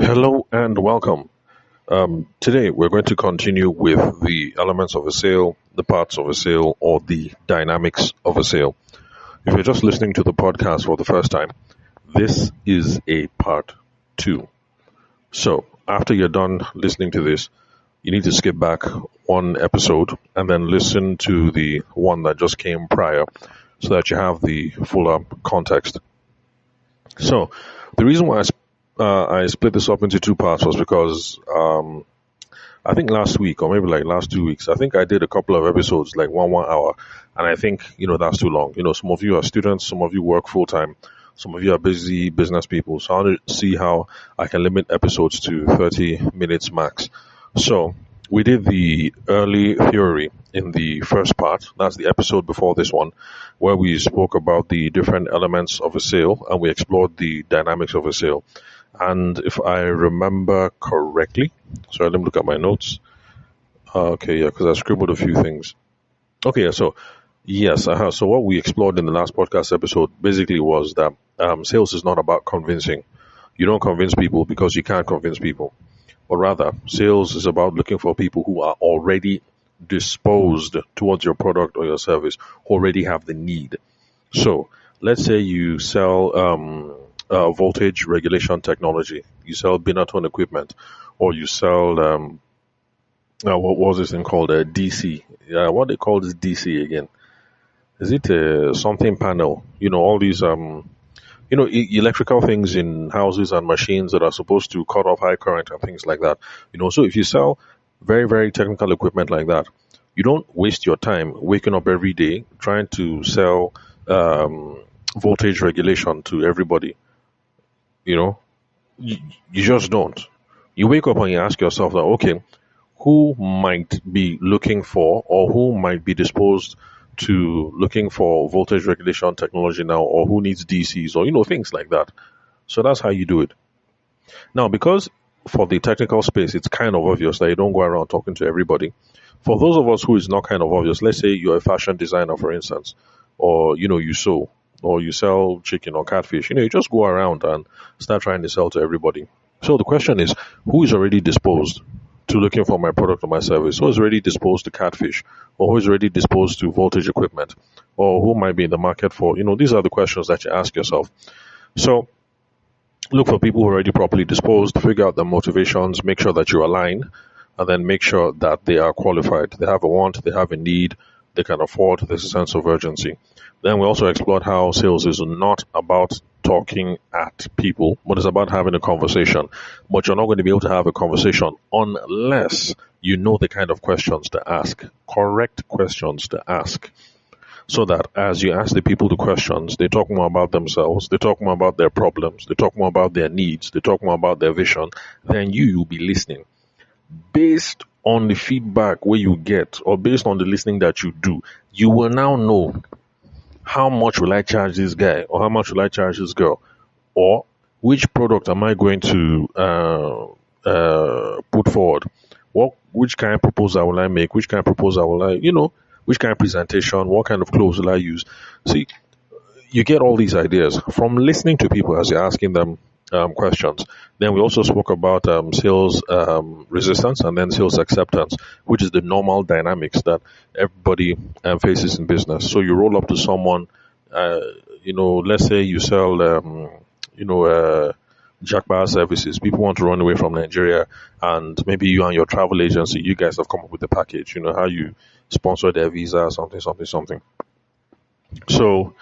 Hello and welcome. Today we're going to continue with the elements of a sale, the parts of a sale, or the dynamics of a sale. If you're just listening to the podcast for the first time, this is a part two. So after you're done listening to this, you need to skip back one episode and then listen to the one that just came prior so that you have the fuller context. So the reason why I split this up into two parts was because I think last week or maybe like last 2 weeks, I think I did a couple of episodes like 1 hour, and I think that's too long. Some of you are students, some of you work full time, some of you are busy business people. So I want to see how I can limit episodes to 30 minutes max. So we did the early theory in the first part. That's the episode before this one, where we spoke about the different elements of a sale and we explored the dynamics of a sale. And if I remember correctly, sorry, let me look at my notes. Okay, yeah, because I scribbled a few things. Okay, yeah, so yes, I have. So what we explored in the last podcast episode basically was that sales is not about convincing. You don't convince people because you can't convince people. But rather, sales is about looking for people who are already disposed towards your product or your service, who already have the need. So let's say you sell voltage regulation technology, you sell binatone equipment, or you sell what was this thing called DC? What they call this DC again? Is it something panel? All these electrical things in houses and machines that are supposed to cut off high current and things like that. So if you sell very, very technical equipment like that, you don't waste your time waking up every day trying to sell voltage regulation to everybody. You just don't. You wake up and you ask yourself that, okay, who might be looking for or who might be disposed to looking for voltage regulation technology now, or who needs DCs, or things like that. So that's how you do it. Now, because for the technical space, it's kind of obvious that you don't go around talking to everybody. For those of us who is not kind of obvious, let's say you're a fashion designer, for instance, or you sew, or you sell chicken or catfish, you just go around and start trying to sell to everybody. So the question is, who is already disposed to looking for my product or my service? Who is already disposed to catfish, or who is already disposed to voltage equipment, or who might be in the market for, these are the questions that you ask yourself. So look for people who are already properly disposed, figure out their motivations, make sure that you align, and then make sure that they are qualified. They have a want, they have a need, they can afford, there's a sense of urgency. Then we also explored how sales is not about talking at people, but it's about having a conversation. But you're not going to be able to have a conversation unless you know the kind of questions to ask, correct questions to ask. So that as you ask the people the questions, they talk more about themselves, they talk more about their problems, they talk more about their needs, they talk more about their vision, then you'll be listening. Based on the feedback where you get, or based on the listening that you do, you will now know how much will I charge this guy, or how much will I charge this girl, or which product am I going to put forward, which kind of proposal will I make, which kind of proposal will I, which kind of presentation, what kind of clothes will I use. See, you get all these ideas from listening to people as you're asking them questions. Then we also spoke about sales resistance and then sales acceptance, which is the normal dynamics that everybody faces in business. So you roll up to someone, let's say you sell, jackbar services. People want to run away from Nigeria, and maybe you and your travel agency, you guys have come up with a package. How you sponsor their visa, something. So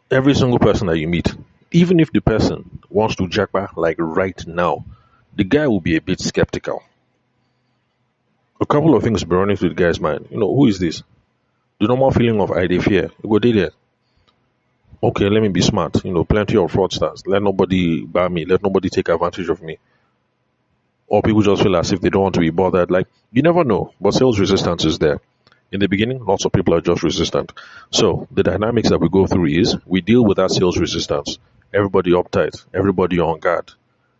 every single person that you meet, even if the person wants to jackpot like right now, the guy will be a bit skeptical. A couple of things will be running through the guy's mind. Who is this? The normal feeling of I dey fear. You go there. Okay, let me be smart. Plenty of fraudsters. Let nobody buy me. Let nobody take advantage of me. Or people just feel as if they don't want to be bothered. Like, you never know. But sales resistance is there. In the beginning, lots of people are just resistant. So the dynamics that we go through is we deal with that sales resistance. Everybody uptight, everybody on guard.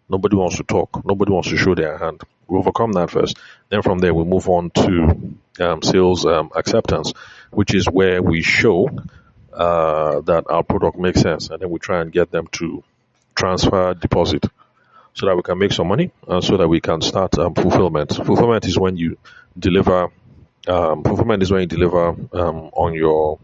Nobody wants to talk. Nobody wants to show their hand. We overcome that first. Then from there, we move on to sales acceptance, which is where we show that our product makes sense, and then we try and get them to transfer, deposit, so that we can make some money and so that we can start fulfillment. Fulfillment is when you deliver. Fulfillment is when you deliver on your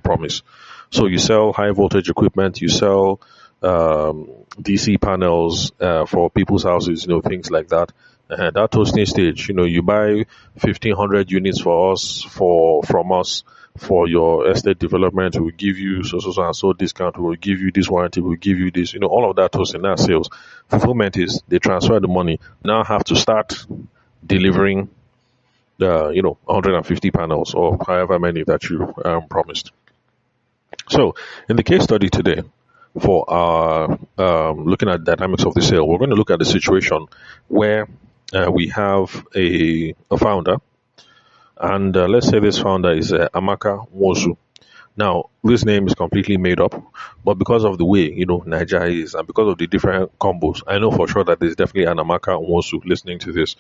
promise. So you sell high voltage equipment, you sell DC panels for people's houses, things like that. That toasting stage, you buy 1,500 units from us for your estate development. We'll give you so and so discount. We'll give you this warranty. We'll give you this. All of that toasting, that sales. Fulfillment is they transfer the money. Now have to start delivering the 150 panels or however many that you promised. So in the case study today, for our looking at dynamics of the sale, we're going to look at the situation where we have a founder, and let's say this founder is Amaka Nwosu. Now, this name is completely made up, but because of the way Niger is, and because of the different combos, I know for sure that there's definitely an Amaka Nwosu listening to this.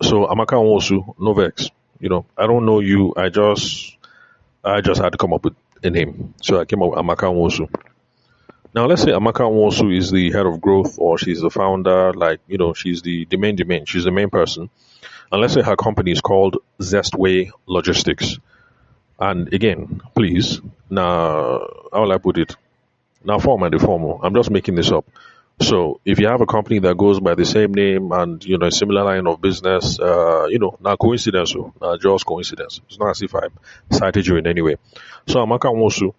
So Amaka Nwosu, no vex. I don't know you. I just had to come up with a name, so I came up with Amaka Nwosu. Now, let's say Amaka Nwosu is the head of growth, or she's the founder, she's the main, she's the main person. And let's say her company is called Zest Way Logistics. And again, please, now, how will I put it? Now, form and the formal. I'm just making this up. So if you have a company that goes by the same name and, a similar line of business, not coincidence, just coincidence. It's not as if I cited you in any way. So Amaka Nwosu,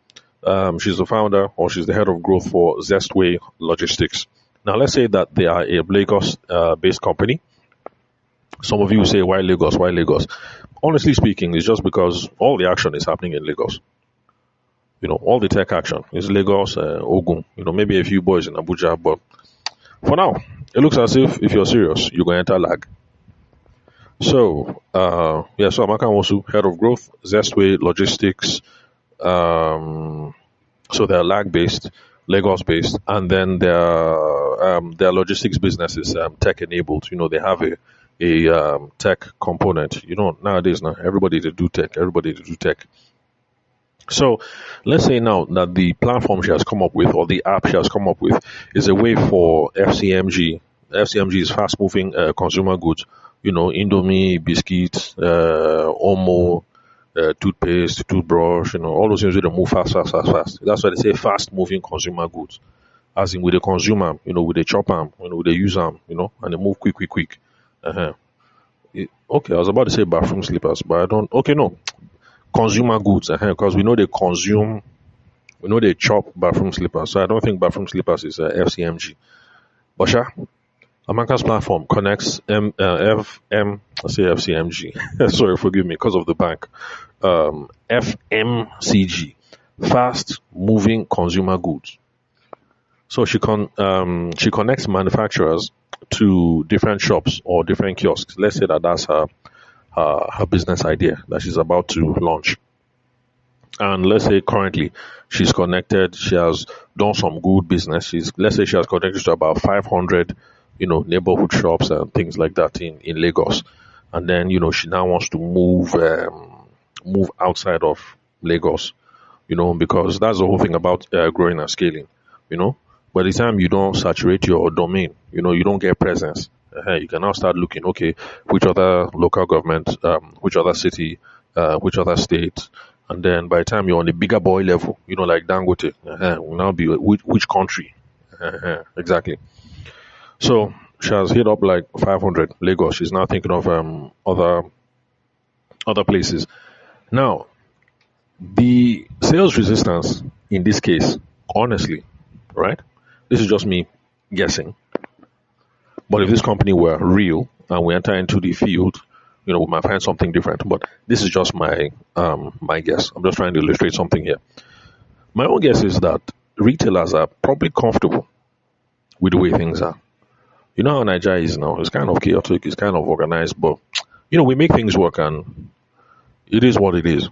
she's the founder, or she's the head of growth for Zest Way Logistics. Now, let's say that they are a Lagos-based company. Some of you say, why Lagos? Why Lagos? Honestly speaking, it's just because all the action is happening in Lagos. All the tech action is Lagos, Ogun, maybe a few boys in Abuja. But for now, it looks as if you're serious, you're going to enter lag. So, so Amaka Nwosu, head of growth, Zest Way Logistics. So they're lag-based, Lagos-based, and then their logistics business is tech-enabled. They have a tech component. Nowadays, everybody to do tech. So let's say now that the platform she has come up with, or the app she has come up with, is a way for FCMG. FCMG is fast-moving consumer goods. Indomie, biscuits, Omo, toothpaste, toothbrush, all those things that move fast. That's why they say fast-moving consumer goods. As in, with the consumer, with the chop them, with the use them, and they move quick. Okay, I was about to say bathroom slippers, but I don't. Okay, no. Consumer goods, because we know they chop bathroom slippers. So I don't think bathroom slippers is FCMG. But Amaka's platform connects FCMG. Sorry, forgive me, because of the bank. FMCG, fast moving consumer goods. So she connects manufacturers to different shops or different kiosks. Let's say that's her business idea that she's about to launch. And let's say currently she's connected, she has done some good business. Let's say she has connected to about 500, neighborhood shops and things like that in Lagos. And then, she now wants to move outside of Lagos, because that's the whole thing about growing and scaling, By the time you don't saturate your domain, you don't get presence. You can now start looking, okay, which other local government, which other city, which other state, and then by the time you're on a bigger boy level, like Dangote, will now be which country, exactly. So she has hit up like 500 Lagos. She's now thinking of other places. Now, the sales resistance in this case, honestly, right? This is just me guessing. But if this company were real and we enter into the field, we might find something different. But this is just my guess. I'm just trying to illustrate something here. My own guess is that retailers are probably comfortable with the way things are. How Niger is now. It's kind of chaotic. It's kind of organized. But, we make things work, and it is what it is.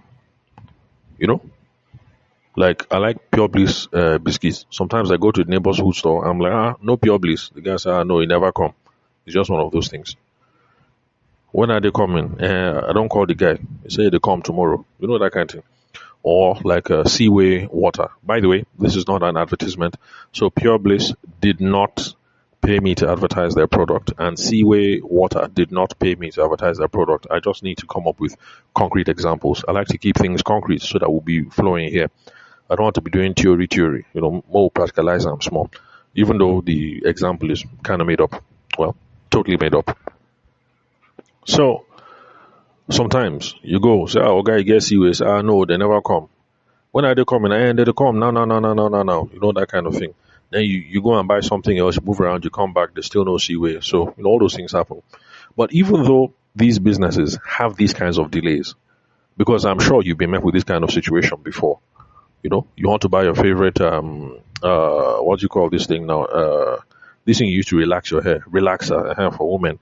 Like, I like Pure Bliss biscuits. Sometimes I go to the neighborhood store. I'm like, no Pure Bliss. The guy says, no, he never come. It's just one of those things. When are they coming? I don't call the guy. He say they come tomorrow. That kind of thing. or like Seaway Water. By the way, this is not an advertisement. So Pure Bliss did not pay me to advertise their product, and Seaway Water did not pay me to advertise their product. I just need to come up with concrete examples. I like to keep things concrete so that we'll be flowing here. I don't want to be doing theory, more practicalize them small, even though the example is kind of made up. Well, totally made up. So sometimes you go, say, oh, guy, guess you is, no, they never come. When are they coming? They come. No, no, no, no, no, no, no. That kind of thing. Then you go and buy something else, you move around, you come back, there's still no Seaway. So, all those things happen. But even though these businesses have these kinds of delays, because I'm sure you've been met with this kind of situation before. You want to buy your favorite, what do you call this thing now? This thing you use to relax your hair, relaxer for women.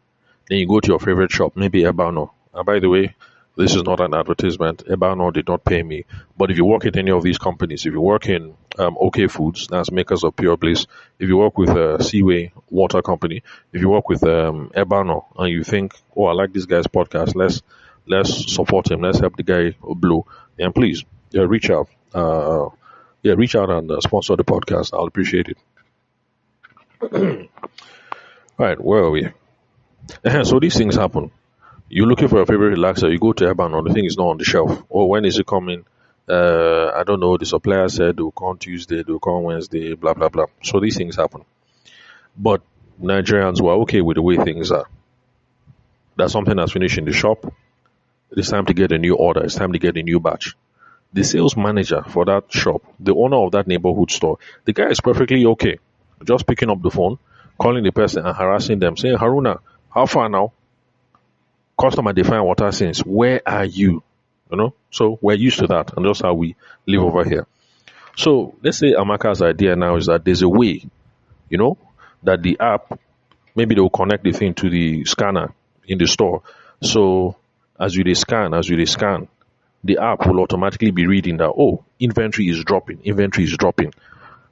Then you go to your favorite shop, maybe Ebano. And by the way, this is not an advertisement. Ebano did not pay me. But if you work in any of these companies, if you work in OK Foods, that's makers of Pure Bliss, if you work with Seaway Water Company, if you work with Ebano, and you think, oh, I like this guy's podcast, let's support him, let's help the guy blow, then please reach out. Reach out and sponsor the podcast. I'll appreciate it. All right, where are we? So these things happen. You're looking for a favorite relaxer, you go to Ebano, the thing is not on the shelf. Oh, when is it coming? I don't know. The supplier said they'll come Tuesday, they'll come Wednesday, blah, blah, blah. So these things happen. But Nigerians were okay with the way things are. That's something that's finished in the shop. It's time to get a new order. It's time to get a new batch. The sales manager for that shop, the owner of that neighborhood store, the guy is perfectly okay. Just picking up the phone, calling the person and harassing them, saying, Haruna, how far now? Customer define water since. Where are you? So we're used to that, and that's how we live over here. So let's say Amaka's idea now is that there's a way, that the app, maybe they'll connect the thing to the scanner in the store. So as you scan, the app will automatically be reading that, oh, inventory is dropping.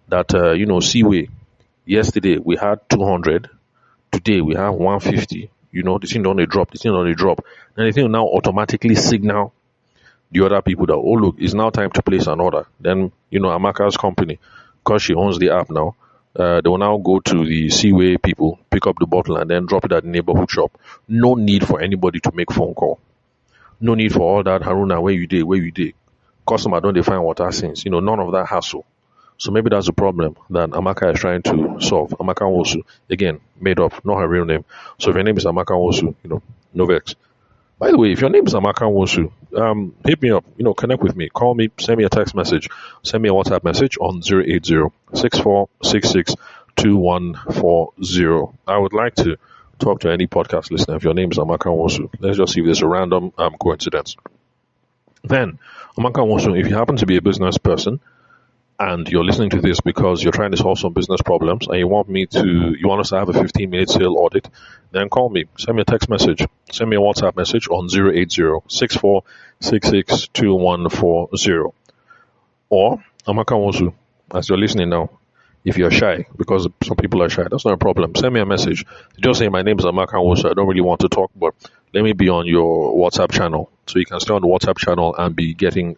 That, Seaway, yesterday we had 200, today we have 150. The thing only drop. And the thing will now automatically signal the other people that, oh, look, it's now time to place an order. Then, Amaka's company, because she owns the app now, they will now go to the Seaway people, pick up the bottle, and then drop it at the neighborhood shop. No need for anybody to make phone call. No need for all that, Haruna, where you did. Customer don't define water since. None of that hassle. So maybe that's the problem that Amaka is trying to solve. Amaka Nwosu, again, made up, not her real name. So if your name is Amaka Nwosu, no vex. By the way, if your name is Amaka Nwosu, hit me up, connect with me, call me, send me a text message, send me a WhatsApp message on 080-6466-2140. I would like to talk to any podcast listener if your name is Amaka Nwosu. Let's just see if there's a random coincidence. Then, Amaka Nwosu, if you happen to be a business person, and you're listening to this because you're trying to solve some business problems and you want us to have a 15-minute sale audit, then call me. Send me a text message. Send me a WhatsApp message on 080-6466-2140. Or, Amaka Nwosu, as you're listening now, if you're shy, because some people are shy, that's not a problem. Send me a message. Just say, my name is Amaka Nwosu. I don't really want to talk, but let me be on your WhatsApp channel. So you can stay on the WhatsApp channel and be getting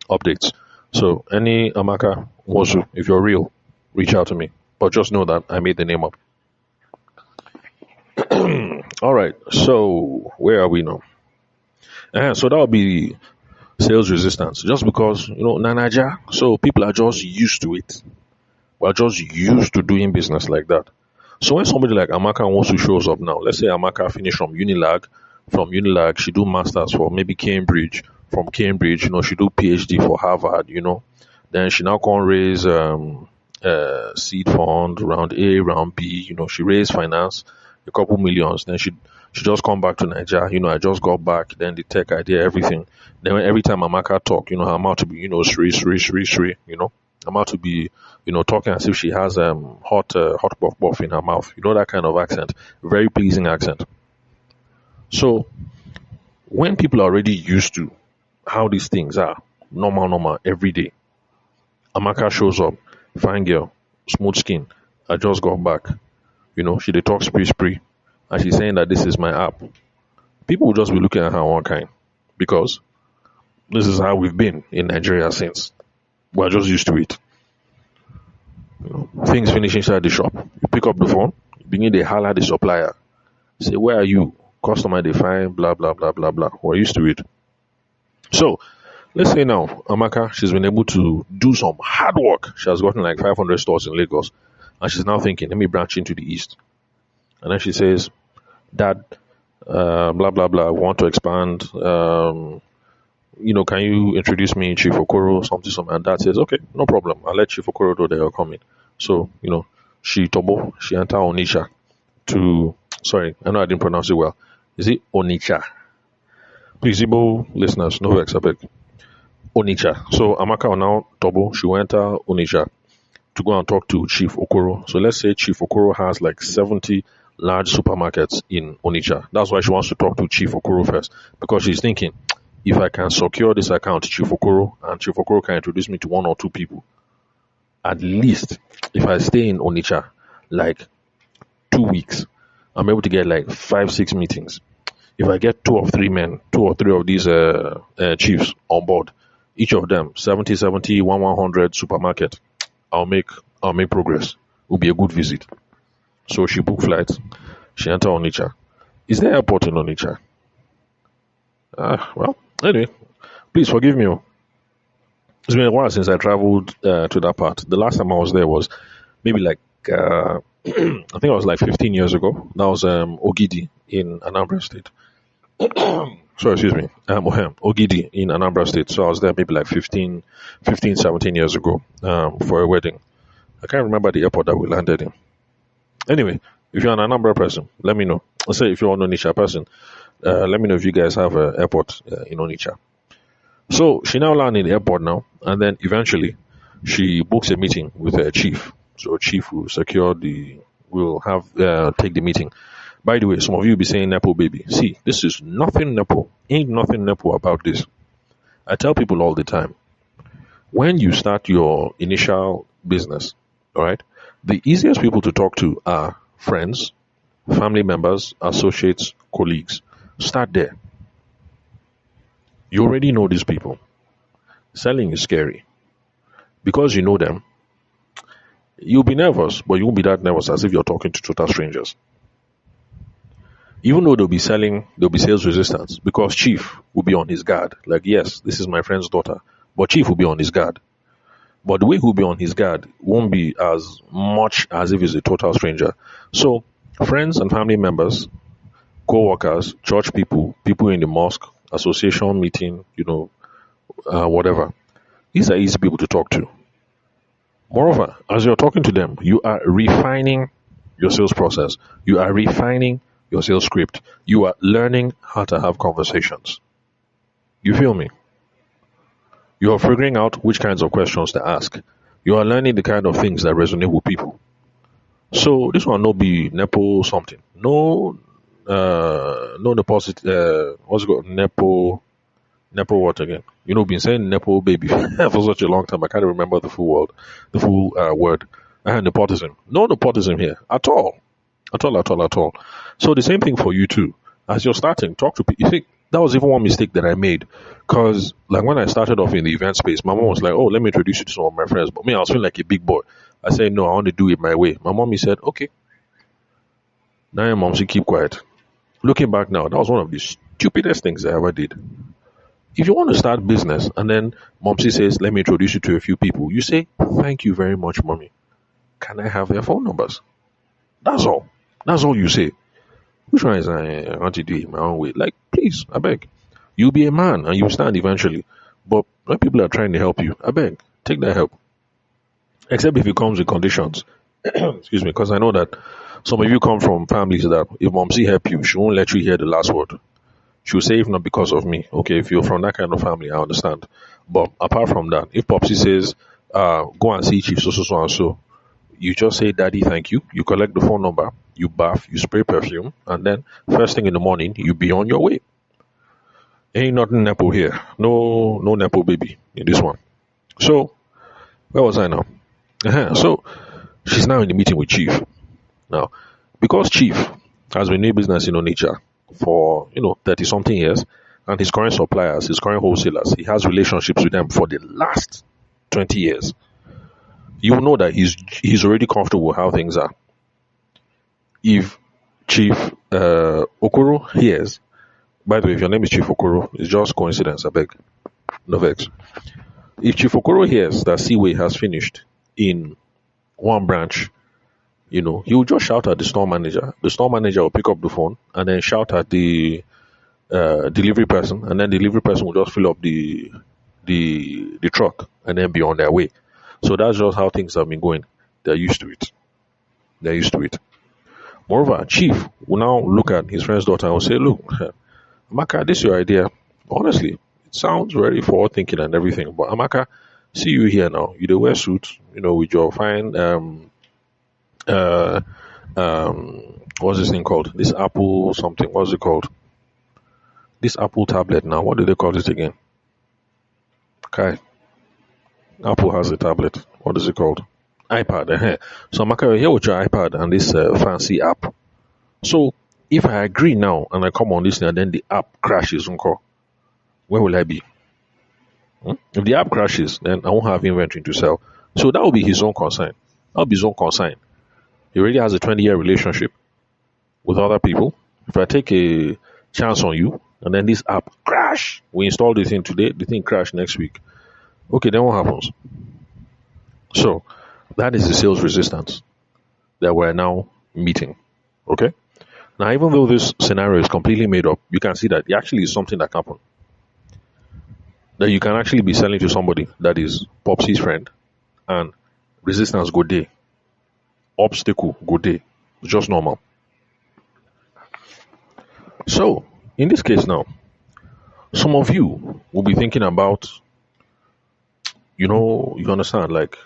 updates. So any Amaka Nwosu, if you're real, reach out to me. But just know that I made the name up. All right. So where are we now? So that would be sales resistance. Just because, Nanaja, so people are just used to it. We're just used to doing business like that. So when somebody like Amaka Nwosu shows up now, let's say Amaka finished from Unilag, she do masters for maybe Cambridge. From Cambridge, she do PhD for Harvard, Then she now can raise seed fund, round A, round B, she raised finance, a couple millions. Then she just come back to Nigeria, I just got back, then the tech idea, everything. Then every time Amaka talk, I'm out to be, Sri, I'm out to be, talking as if she has hot puff puff in her mouth. That kind of accent. Very pleasing accent. So when people are already used to how these things are, normal, every day, Amaka shows up, fine girl, smooth skin, I just got back, she dey talk spree, and she's saying that this is my app. People will just be looking at her one kind, because This is how we've been in Nigeria since. We're just used to it. Things finish inside the shop. You pick up the phone, you begin to holler at the supplier. Say, where are you? Customer define, blah, blah, blah, blah, blah. We're used to it. So, let's say now, Amaka, she's been able to do some hard work. She has gotten like 500 stores in Lagos. And she's now thinking, let me branch into the east. And then she says, Dad, blah, blah, blah, I want to expand. Can you introduce me, Chief Okoro, something. And Dad says, okay, no problem. I'll let Chief Okoro know that you're coming. So, she enter Onitsha to, sorry, I know I didn't pronounce it well. Is it Onitsha? Please, Igbo listeners, no vex, Onitsha. So Amaka will now Tobo, she will enter Onitsha to go and talk to Chief Okoro. So let's say Chief Okoro has like 70 large supermarkets in Onitsha. That's why she wants to talk to Chief Okoro first, because she's thinking, if I can secure this account to Chief Okoro, and Chief Okoro can introduce me to one or two people, at least if I stay in Onitsha like 2 weeks, I'm able to get like 5-6 meetings. If I get two or three of these chiefs on board, each of them 70, 100 supermarket, I'll make progress. It will be a good visit. So she booked flights. She entered Onitsha. Is there airport in Onitsha? Well, anyway, please forgive me. It's been a while since I traveled to that part. The last time I was there was maybe like I think it was like 15 years ago. That was Ogidi in Anambra State. Sorry, excuse me. Ogidi in Anambra State. So I was there maybe like 15, 17 years ago for a wedding. I can't remember the airport that we landed in. Anyway, if you're an Anambra person, let me know. Let's say if you're an Onitsha person, let me know if you guys have an airport in Onitsha. So she now landed in the airport now, and then eventually she books a meeting with her chief. So chief will take the meeting. By the way, some of you will be saying Nepo baby. See, this is nothing Nepo. Ain't nothing Nepo about this. I tell people all the time, when you start your initial business, all right, the easiest people to talk to are friends, family members, associates, colleagues. Start there. You already know these people. Selling is scary. Because you know them, you'll be nervous, but you won't be that nervous as if you're talking to total strangers. Even though they'll be sales resistance, because Chief will be on his guard. Like, yes, this is my friend's daughter, but Chief will be on his guard. But the way he'll be on his guard won't be as much as if he's a total stranger. So, friends and family members, co-workers, church people, people in the mosque, association meeting, whatever. These are easy people to talk to. Moreover, as you're talking to them, you are refining your sales process. You are refining your sales script. You are learning how to have conversations. You feel me? You are figuring out which kinds of questions to ask. You are learning the kind of things that resonate with people. So this one no be Nepo something. No deposit. What's it called? Nepo what again? Been saying Nepo baby for such a long time. I can't remember the full word. Nepotism. No nepotism here at all. At all. So the same thing for you too. As you're starting, talk to people. You think that was even one mistake that I made, because like when I started off in the event space, my mom was like, "Oh, let me introduce you to some of my friends." But me, I was feeling like a big boy. I said, "No, I want to do it my way." My mommy said, "Okay." Now your mom should keep quiet. Looking back now, that was one of the stupidest things I ever did. If you want to start business and then Momsy says, let me introduce you to a few people, you say, thank you very much, mommy. Can I have their phone numbers? That's all. That's all you say. Which one is I want to do it my own way? Like, please, I beg. You'll be a man and you'll stand eventually. But when people are trying to help you, I beg, take that help. Except if it comes with conditions. Excuse me, because I know that some of you come from families that if Momsy help you, she won't let you hear the last word. She'll say, if not because of me. Okay, if you're from that kind of family, I understand. But apart from that, if Popsy says, go and see Chief so and so, you just say, Daddy, thank you. You collect the phone number, you bath, you spray perfume, and then first thing in the morning, you be on your way. Ain't nothing Nepo here. No Nepo baby in this one. So, where was I now? So, she's now in the meeting with Chief. Now, because Chief has been doing business in Onitsha for 30 something years, and his current suppliers, his current wholesalers, he has relationships with them for the last 20 years. You will know that he's already comfortable with how things are. If Chief Okoro hears, by the way, if your name is Chief Okoro, it's just coincidence, I beg. No vex. If Chief Okoro hears that Seaway has finished in one branch, he will just shout at the store manager. The store manager will pick up the phone and then shout at the delivery person, and then the delivery person will just fill up the truck and then be on their way. So that's just how things have been going. They're used to it. They're used to it. Moreover, Chief will now look at his friend's daughter and will say, "Look, Amaka, this is your idea. Honestly, it sounds very forward thinking and everything. But Amaka, see you here now. You do wear suits, with your fine uh what's this thing called? This Apple something. What's it called? This Apple tablet now. What do they call it again? Okay. Apple has a tablet. What is it called? iPad. So Amaka, you're here with your iPad and this fancy app. So if I agree now and I come on this and then the app crashes, where will I be? If the app crashes, then I won't have inventory to sell. So that will be his own concern. That will be his own concern. He already has a 20-year relationship with other people. If I take a chance on you and then this app crash, we install the thing today, the thing crash next week. Okay, then what happens? So that is the sales resistance that we're now meeting. Okay? Now, even though this scenario is completely made up, you can see that it actually is something that can happen. That you can actually be selling to somebody that is Popsy's friend and resistance go day, obstacle go day. It's just normal. So, in this case now, some of you will be thinking about, you understand, like,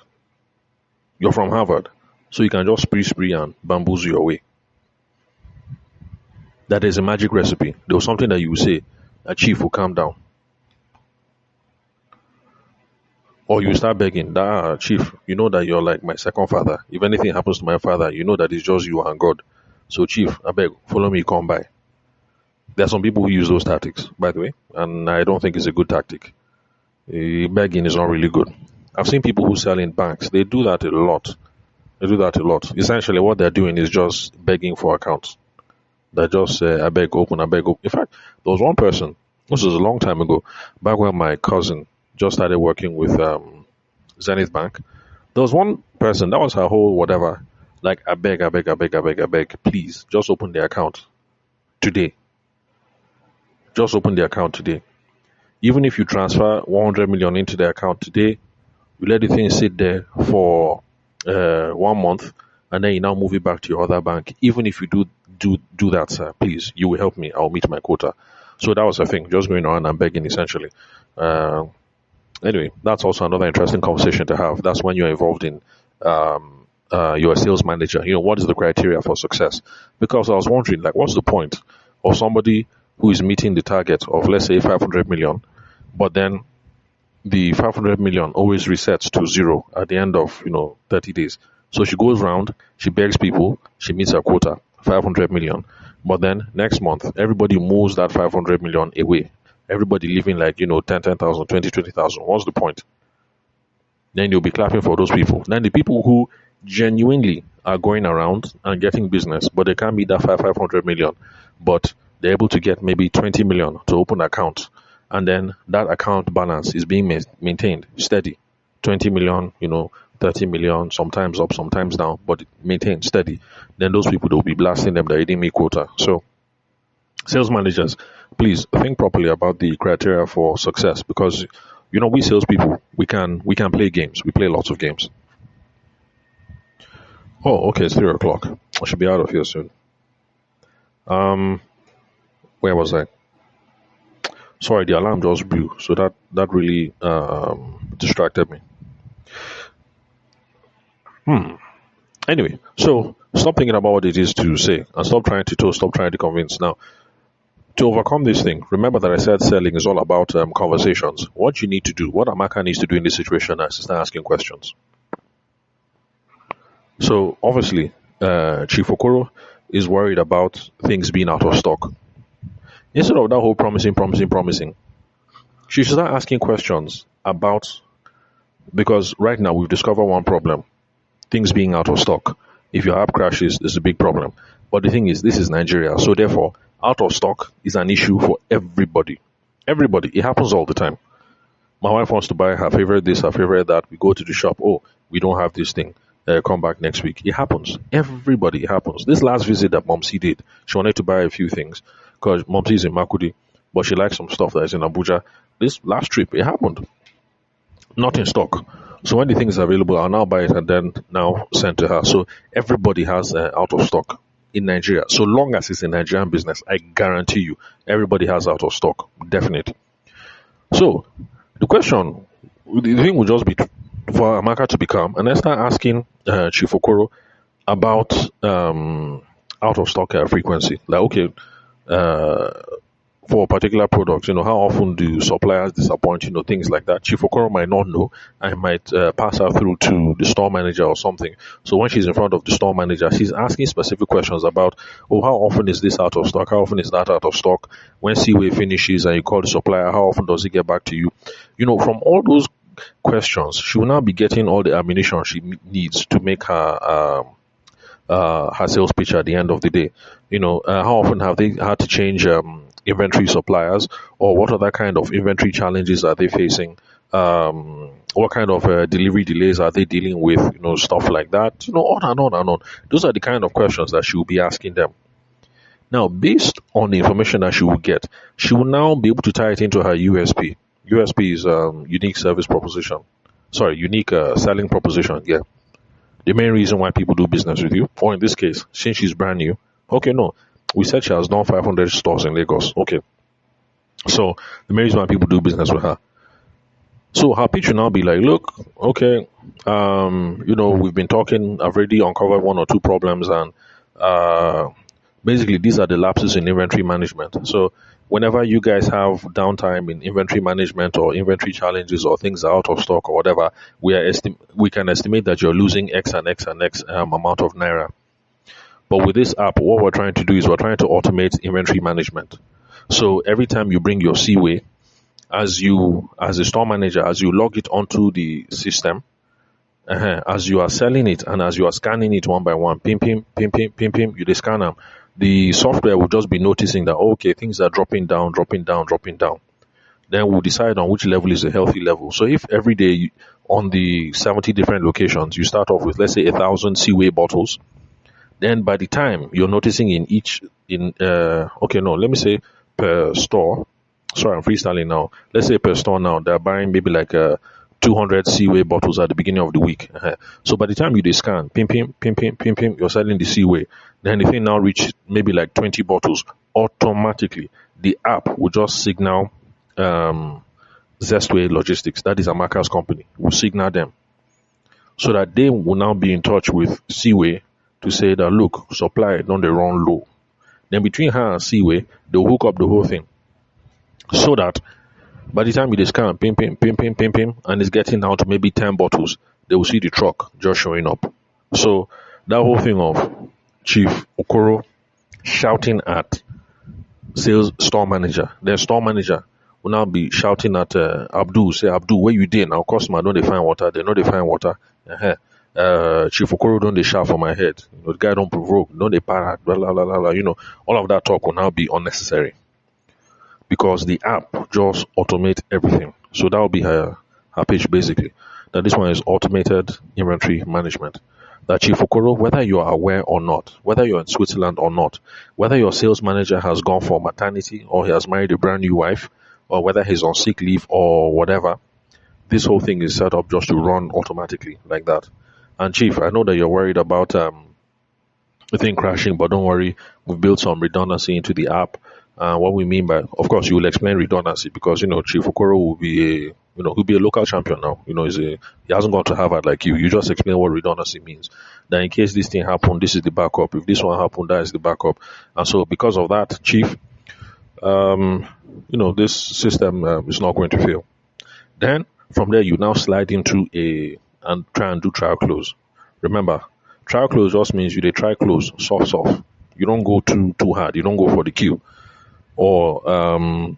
you're from Harvard, so you can just spree and bamboozle your way. That is a magic recipe. There was something that you would say, a chief will calm down. Or you start begging, that chief, you know that you're like my second father. If anything happens to my father, you know that it's just you and God. So chief, I beg, follow me, come by. There are some people who use those tactics, by the way, and I don't think it's a good tactic. Begging is not really good. I've seen people who sell in banks. They do that a lot. Essentially, what they're doing is just begging for accounts. They just say, I beg, open, I beg, open. In fact, there was one person, this was a long time ago, back when my cousin just started working with Zenith Bank. There was one person, that was her whole whatever, like, I beg, please, just open the account today. Just open the account today. Even if you transfer 100 million into the account today, you let the thing sit there for 1 month, and then you now move it back to your other bank. Even if you do that, sir, please, you will help me. I'll meet my quota. So that was the thing, just going around and begging, essentially. Anyway, that's also another interesting conversation to have. That's when you're involved in you're a sales manager. What is the criteria for success? Because I was wondering, like, what's the point of somebody who is meeting the target of, let's say, 500 million, but then the 500 million always resets to zero at the end of 30 days. So she goes round, she begs people, she meets her quota, 500 million, but then next month everybody moves that 500 million away. Everybody living like 10,000, 20,000. What's the point? Then you'll be clapping for those people. Then the people who genuinely are going around and getting business, but they can't meet that 500 million, but they're able to get maybe 20 million to open accounts, and then that account balance is being maintained steady. 20 million, 30 million, sometimes up, sometimes down, but maintained steady. Then those people, they'll be blasting them, they're hitting me quota. So sales managers, please think properly about the criteria for success, because we salespeople, we can play games. We play lots of games. Oh, okay, it's 3:00. I should be out of here soon. Where was I? Sorry, the alarm just blew, so that really distracted me. Anyway, so stop thinking about what it is to say and stop trying to toast, stop trying to convince. Now, to overcome this thing, remember that I said selling is all about conversations. What you need to do, what Amaka needs to do in this situation is to start asking questions. So, obviously, Chief Okoro is worried about things being out of stock. Instead of that whole promising, she should start asking questions about, because right now we've discovered one problem: things being out of stock. If your app crashes, it's a big problem. But the thing is, this is Nigeria, so therefore, out of stock is an issue for everybody. Everybody. It happens all the time. My wife wants to buy her favorite this, her favorite that. We go to the shop. Oh, we don't have this thing. Come back next week. It happens. Everybody, it happens. This last visit that Mom C did, she wanted to buy a few things because Mom C is in Makudi, but she likes some stuff that is in Abuja. This last trip, it happened. Not in stock. So when the thing is available, I'll now buy it and then now send to her. So everybody has out of stock in Nigeria. So long as it's a Nigerian business, I guarantee you, everybody has out of stock. Definitely. So the question, the thing would just be for Amaka to be calm and then start asking Chief Okoro about out of stock frequency. Like, okay, uh, for a particular product, how often do suppliers disappoint, things like that. Chief Okoro might not know. I might pass her through to the store manager or something. So when she's in front of the store manager, she's asking specific questions about, oh, how often is this out of stock? How often is that out of stock? When Seaway finishes and you call the supplier, how often does it get back to you? From all those questions, she will now be getting all the ammunition she needs to make her sales pitch at the end of the day. How often have they had to change inventory suppliers, or what other kind of inventory challenges are they facing? What kind of delivery delays are they dealing with? Stuff like that. On and on and on. Those are the kind of questions that she will be asking them. Now, based on the information that she will get, she will now be able to tie it into her USP. USP is unique service proposition. Sorry, unique selling proposition. Yeah. The main reason why people do business with you, or in this case, since she's brand new. Okay, no. We said she has done 500 stores in Lagos. Okay. So the main reason why people do business with her. So her pitch will now be like, look, okay, we've been talking, I've already uncovered one or two problems, and basically these are the lapses in inventory management. So whenever you guys have downtime in inventory management or inventory challenges or things are out of stock or whatever, we can estimate that you're losing X and X and X amount of naira. But with this app, what we're trying to do is we're trying to automate inventory management. So every time you bring your Seaway, as a store manager, as you log it onto the system, as you are selling it and as you are scanning it one by one, pim, you dey scan them. The software will just be noticing that, okay, things are dropping down. Then we'll decide on which level is a healthy level. So if every day on the 70 different locations, you start off with, let's say, 1,000 Seaway bottles, then by the time you're noticing let me say per store. Sorry, I'm freestyling now. Let's say per store now, they're buying maybe like 200 Seaway bottles at the beginning of the week. So by the time you scan, pim, you're selling the Seaway. Then the thing now reach maybe like 20 bottles. Automatically, the app will just signal Zest Way Logistics, that is Amaka's company, will signal them so that they will now be in touch with Seaway to say that, look, supply don't they run low. Then between her and Seaway, they'll hook up the whole thing so that by the time you scan pim, and it's getting down to maybe 10 bottles, they will see the truck just showing up. So that whole thing of Chief Okoro shouting at sales store manager, then store manager will now be shouting at Abdul, say, Abdul, where you did now? Customer don't they find water? They know they find water. Chief Okoro don't they shout for my head? The guy don't provoke, don't they para, blah, blah, blah, blah. All of that talk will now be unnecessary because the app just automate everything. So that will be her pitch basically. That this one is automated inventory management. That Chief Okoro, whether you are aware or not, whether you're in Switzerland or not, whether your sales manager has gone for maternity or he has married a brand new wife, or whether he's on sick leave or whatever, this whole thing is set up just to run automatically like that. And Chief, I know that you're worried about the thing crashing, but don't worry, we've built some redundancy into the app. What we mean by, of course, you will explain redundancy because Chief Okoro will be he'll be a local champion now. He hasn't gone to Harvard like you. You just explain what redundancy means. That in case this thing happened, this is the backup. If this one happened, that is the backup. And so, because of that, Chief, this system is not going to fail. Then from there, you now slide into and try and do trial close. Remember, trial close just means you try close, soft. You don't go too hard. You don't go for the queue. Or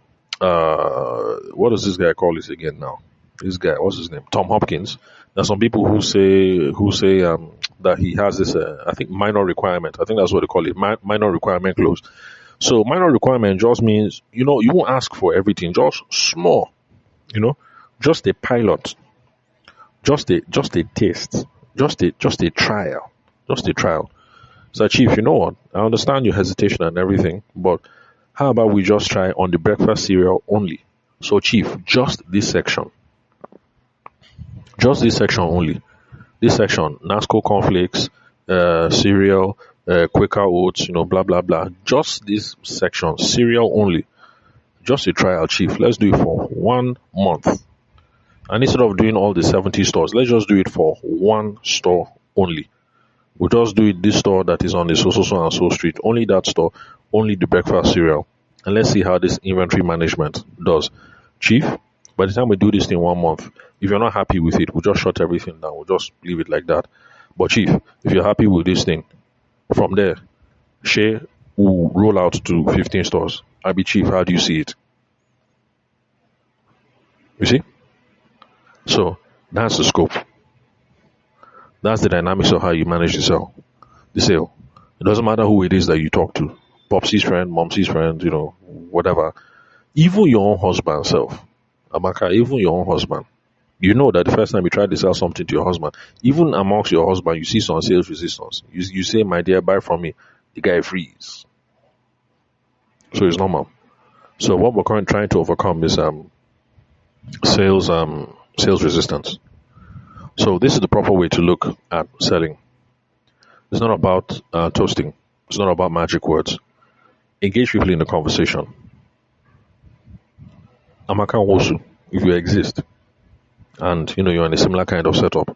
what does this guy call this again now? This guy, what's his name? Tom Hopkins. There's some people who say that he has this I think minor requirement. I think that's what they call it, minor requirement clause. So minor requirement just means you won't ask for everything, just small, you know, just a pilot, just a taste, just a trial, just a trial. So, Chief, you know what? I understand your hesitation and everything, but how about we just try on the breakfast cereal only? So, Chief, just this section only. This section, Nasco cornflakes, cereal, Quaker oats, blah blah blah. Just this section, cereal only. Just a trial, Chief. Let's do it for 1 month. And instead of doing all the 70 stores, let's just do it for one store only. We'll just do it this store that is on the so and so street. Only that store, only the breakfast cereal. And let's see how this inventory management does. Chief, by the time we do this thing 1 month, if you're not happy with it, we'll just shut everything down. We'll just leave it like that. But Chief, if you're happy with this thing, from there, Shay will roll out to 15 stores. I'll be Chief, how do you see it? You see? So that's the scope. That's the dynamics of how you manage the sale. It doesn't matter who it is that you talk to. Popsy's friend, Momsy's friend, whatever. Even your own husband self. Amaka, even your own husband. You know that the first time you try to sell something to your husband, even amongst your husband, you see some sales resistance. You say, my dear, buy from me. The guy freeze. So it's normal. So what we're currently trying to overcome is sales resistance. So this is the proper way to look at selling. It's not about toasting. It's not about magic words. Engage people in the conversation. Amaka Nwosu, if you exist, and you're in a similar kind of setup,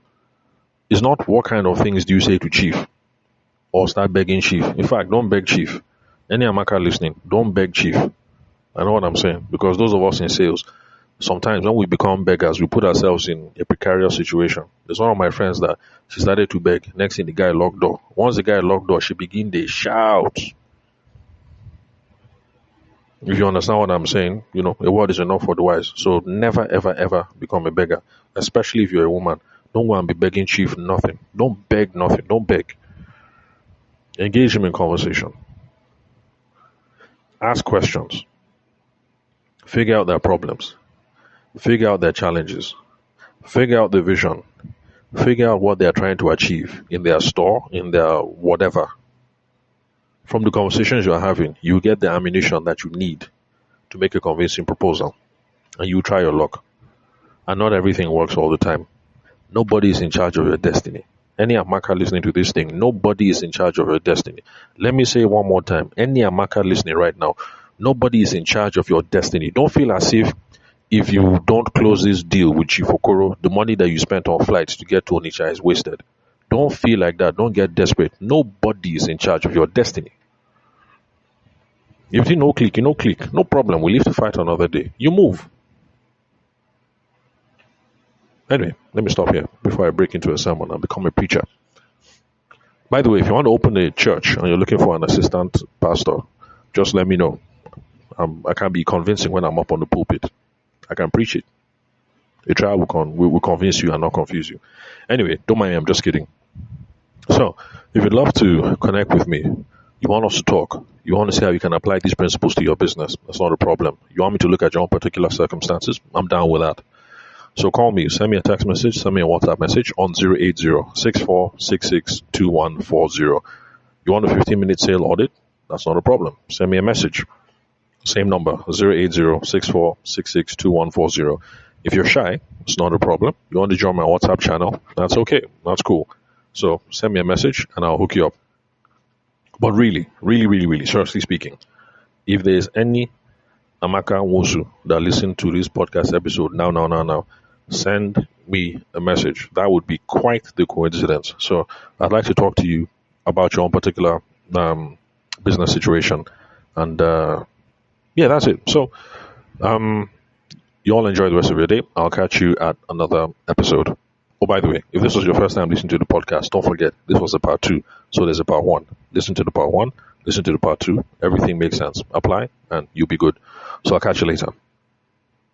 it's not what kind of things do you say to Chief, or start begging Chief. In fact, don't beg Chief. Any Amaka listening, don't beg Chief. I know what I'm saying, because those of us in sales, sometimes when we become beggars, we put ourselves in a precarious situation. There's one of my friends that she started to beg. Next thing, the guy locked door. Once the guy locked door, she begin to shout. If you understand what I'm saying, a word is enough for the wise. So never, ever, ever become a beggar, especially if you're a woman. Don't go and be begging Chief nothing. Don't beg nothing. Don't beg. Engage him in conversation. Ask questions. Figure out their problems. Figure out their challenges. Figure out the vision. Figure out what they are trying to achieve in their store, in their whatever. From the conversations you are having, you get the ammunition that you need to make a convincing proposal. And you try your luck. And not everything works all the time. Nobody is in charge of your destiny. Any Amaka listening to this thing, nobody is in charge of your destiny. Let me say it one more time. Any Amaka listening right now, nobody is in charge of your destiny. Don't feel as if you don't close this deal with Chief Okoro, the money that you spent on flights to get to Onitsha is wasted. Don't feel like that. Don't get desperate. Nobody is in charge of your destiny. If you no click, no problem. We leave the fight another day. You move. Anyway, let me stop here before I break into a sermon and become a preacher. By the way, if you want to open a church and you're looking for an assistant pastor, just let me know. I can be convincing when I'm up on the pulpit. I can preach it. A trial will convince you and not confuse you. Anyway, don't mind me, I'm just kidding. So, if you'd love to connect with me, you want us to talk, you want to see how you can apply these principles to your business, that's not a problem. You want me to look at your own particular circumstances, I'm down with that. So call me, send me a text message, send me a WhatsApp message on 080-6466-2140. You want a 15-minute sale audit? That's not a problem. Send me a message. Same number, 080-6466-2140. If you're shy, it's not a problem. You want to join my WhatsApp channel? That's okay. That's cool. So send me a message and I'll hook you up. But really, seriously speaking, if there's any Amaka Nwosu that listen to this podcast episode now, send me a message. That would be quite the coincidence. So I'd like to talk to you about your own particular business situation. And yeah, that's it. So you all enjoy the rest of your day. I'll catch you at another episode. Oh, by the way, if this was your first time listening to the podcast, don't forget, this was a part 2. So there's a part 1. Listen to the part 1, listen to the part 2. Everything makes sense. Apply and you'll be good. So I'll catch you later.